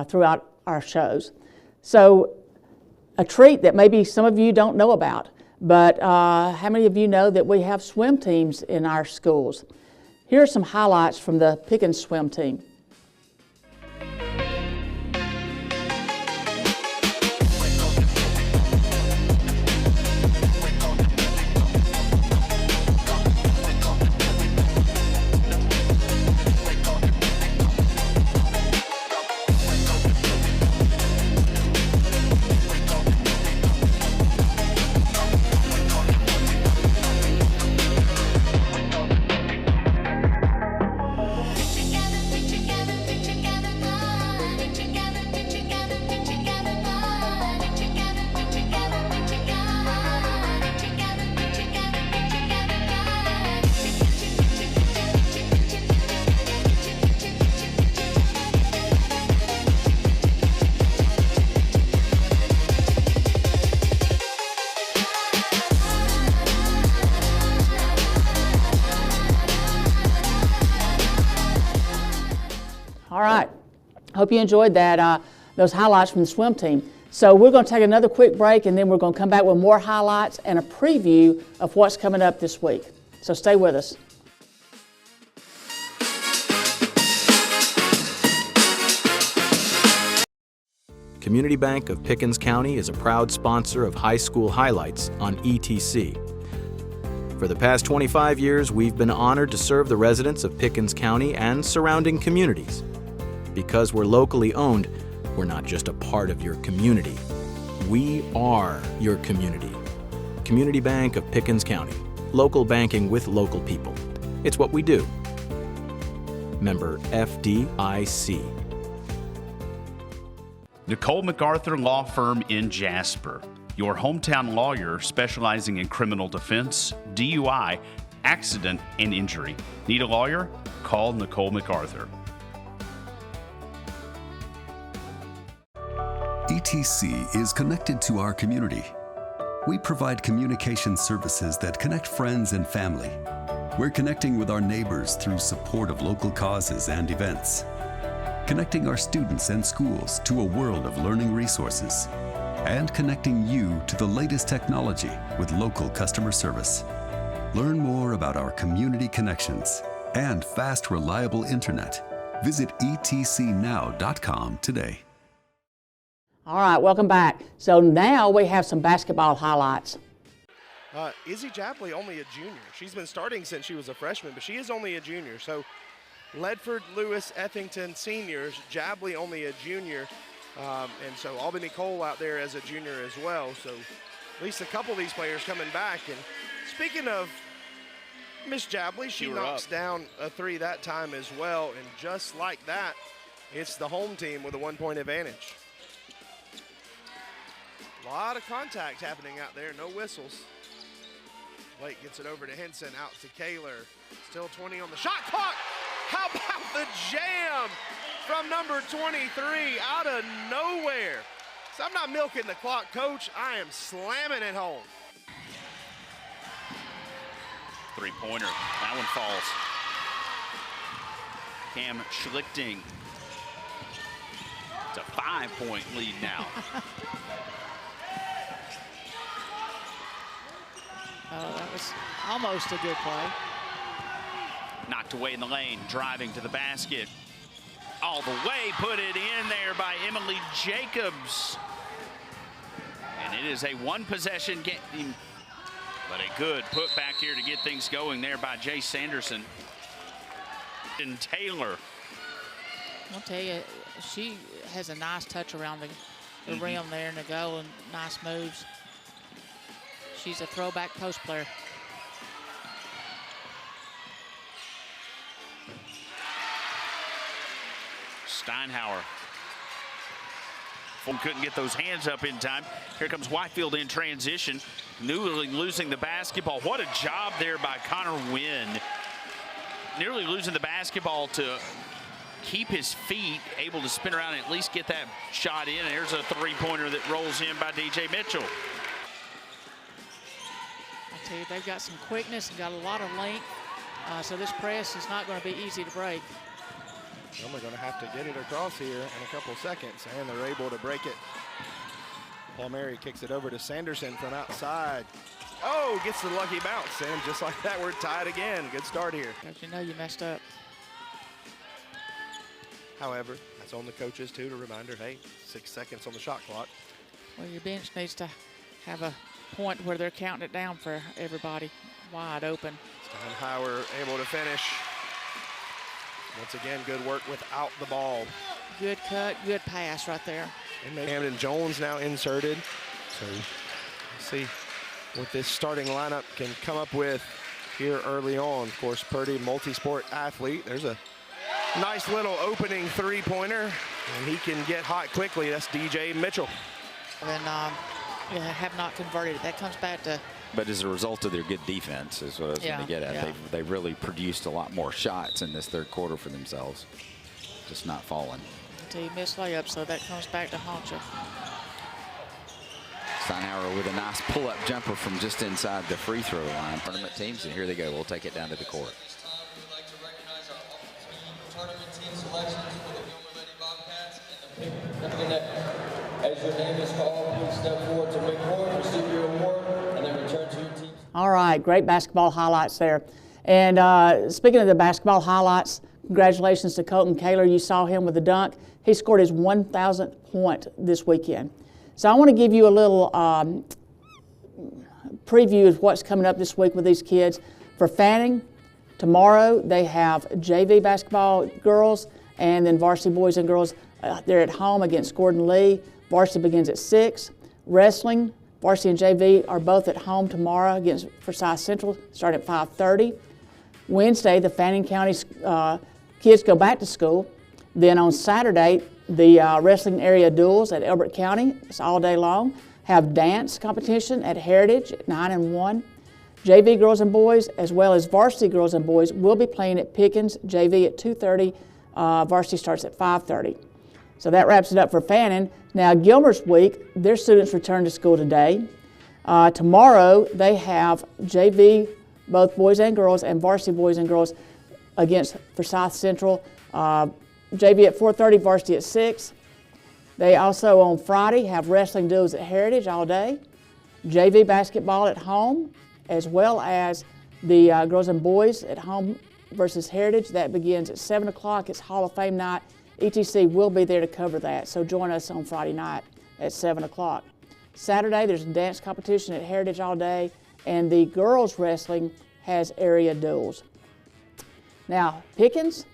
throughout our shows. So, a treat that maybe some of you don't know about, but how many of you know that we have swim teams in our schools? Here are some highlights from the Pickens swim team. All right, hope you enjoyed that, those highlights from the swim team. So we're going to take another quick break, and then we're going to come back with more highlights and a preview of what's coming up this week. So stay with us. Community Bank of Pickens County is a proud sponsor of High School Highlights on ETC. For the past 25 years, we've been honored to serve the residents of Pickens County and surrounding communities. Because we're locally owned, we're not just a part of your community. We are your community. Community Bank of Pickens County. Local banking with local people. It's what we do. member FDIC. Nicole McArthur Law Firm in Jasper, your hometown lawyer specializing in criminal defense, DUI, accident, and injury. Need a lawyer? Call Nicole McArthur. ETC is connected to our community. We provide communication services that connect friends and family. We're connecting with our neighbors through support of local causes and events, connecting our students and schools to a world of learning resources, and connecting you to the latest technology with local customer service. Learn more about our community connections and fast, reliable internet. Visit etcnow.com today. All right, welcome back. So now we have some basketball highlights. Izzy Jabley, only a junior. She's been starting since she was a freshman, but she is only a junior. So Ledford, Lewis, Effington, seniors, Jabley only a junior. And so Albany Cole out there as a junior as well. So at least a couple of these players coming back. And speaking of Miss Jabley, she knocks down a three that time as well. And just like that, it's the home team with a 1-point advantage. A lot of contact happening out there, no whistles. Blake gets it over to Henson, out to Kaler. Still 20 on the shot clock. How about the jam from number 23 out of nowhere? So I'm not milking the clock, Coach. I am slamming it home. Three-pointer, that one falls. Cam Schlichting. It's a 5-point lead now. That was almost a good play. Knocked away in the lane, driving to the basket. All the way, put it in there by Emily Jacobs. And it is a one-possession game, but a good put back here to get things going there by Jay Sanderson. And Taylor. I'll tell you, she has a nice touch around the rim there and the goal, and nice moves. She's a throwback post player. Steinhauer. Couldn't get those hands up in time. Here comes Whitefield in transition. Nearly losing the basketball. What a job there by Connor Wynn. Nearly losing the basketball to keep his feet, able to spin around and at least get that shot in. And there's a three-pointer that rolls in by DJ Mitchell. I tell you, they've got some quickness and got a lot of length. So this press is not going to be easy to break. Well, they're going to have to get it across here in a couple seconds, and they're able to break it. Palmieri kicks it over to Sanderson from outside. Oh, gets the lucky bounce, and just like that, we're tied again. Good start here. Don't you know you messed up? However, that's on the coaches, too, to remind her, hey, 6 seconds on the shot clock. Well, your bench needs to have a point where they're counting it down for everybody. Wide open. Steinhauer able to finish. Once again, good work without the ball. Good cut, good pass right there. And Camden Jones now inserted. So let's see what this starting lineup can come up with here early on. Of course, Purdy, multi-sport athlete. There's a nice little opening three-pointer, and he can get hot quickly. That's DJ Mitchell. And have not converted. That comes back to. But as a result of their good defense is what I was going to get at. Yeah. They really produced a lot more shots in this third quarter for themselves. Just not falling. Until you miss layup, so that comes back to haunt you. Steinhauer with a nice pull-up jumper from just inside the free throw line. Tournament teams, and here they go. We'll take it down to the court. As your name is called, please step forward to McCoy, receive your award, and then return to your team. All right, great basketball highlights there. And speaking of the basketball highlights, congratulations to Colton Kaler. You saw him with the dunk. He scored his 1,000th point this weekend. So I want to give you a little preview of what's coming up this week with these kids. For Fannin, tomorrow they have JV basketball girls and then varsity boys and girls. They're at home against Gordon Lee. Varsity begins at 6. Wrestling, varsity and JV are both at home tomorrow against Forsyth Central, starting at 5:30. Wednesday, the Fannin County kids go back to school. Then on Saturday, the wrestling area duels at Elbert County, it's all day long. Have dance competition at Heritage at 9 and 1. JV girls and boys, as well as varsity girls and boys, will be playing at Pickens, JV at 2:30. Varsity starts at 5:30. So that wraps it up for Fannin. Now Gilmer's week, their students return to school today. Tomorrow they have JV, both boys and girls, and varsity boys and girls against Forsyth Central. JV at 4:30, varsity at 6. They also on Friday have wrestling duels at Heritage all day. JV basketball at home, as well as the girls and boys at home versus Heritage. That begins at 7 o'clock. It's Hall of Fame night. ETC will be there to cover that, so join us on Friday night at 7 o'clock. Saturday, there's a dance competition at Heritage all day, and the girls wrestling has area duels. Now, Pickens,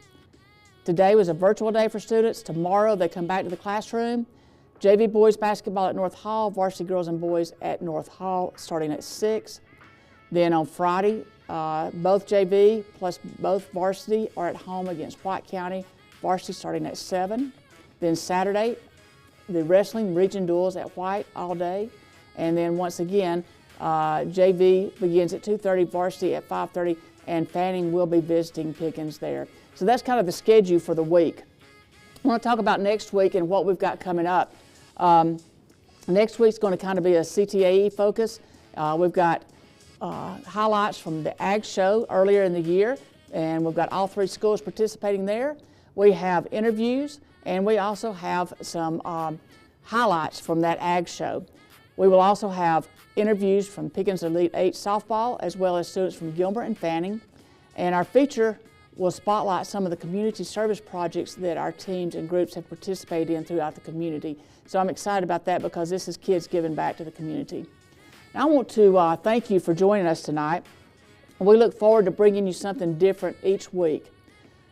today was a virtual day for students. Tomorrow, they come back to the classroom. JV boys basketball at North Hall, varsity girls and boys at North Hall, starting at 6. Then on Friday, both JV plus both varsity are at home against White County, varsity starting at 7. Then Saturday, the wrestling region duels at White all day. And then once again, JV begins at 2:30, varsity at 5:30, and Fannin will be visiting Pickens there. So that's kind of the schedule for the week. I want to talk about next week and what we've got coming up. Next week's going to kind of be a CTAE focus. We've got highlights from the Ag Show earlier in the year, and we've got all 3 schools participating there. We have interviews, and we also have some highlights from that Ag Show. We will also have interviews from Pickens Elite 8 softball, as well as students from Gilmer and Fannin. And our feature will spotlight some of the community service projects that our teams and groups have participated in throughout the community. So I'm excited about that because this is kids giving back to the community. Now I want to thank you for joining us tonight. We look forward to bringing you something different each week.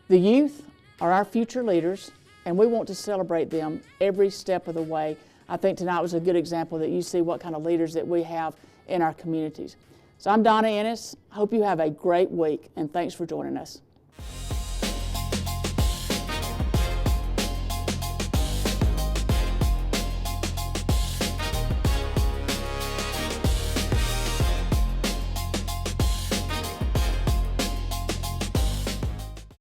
The youth are our future leaders, and we want to celebrate them every step of the way. I think tonight was a good example that you see what kind of leaders that we have in our communities. So I'm Donna Ennis. Hope you have a great week, and thanks for joining us.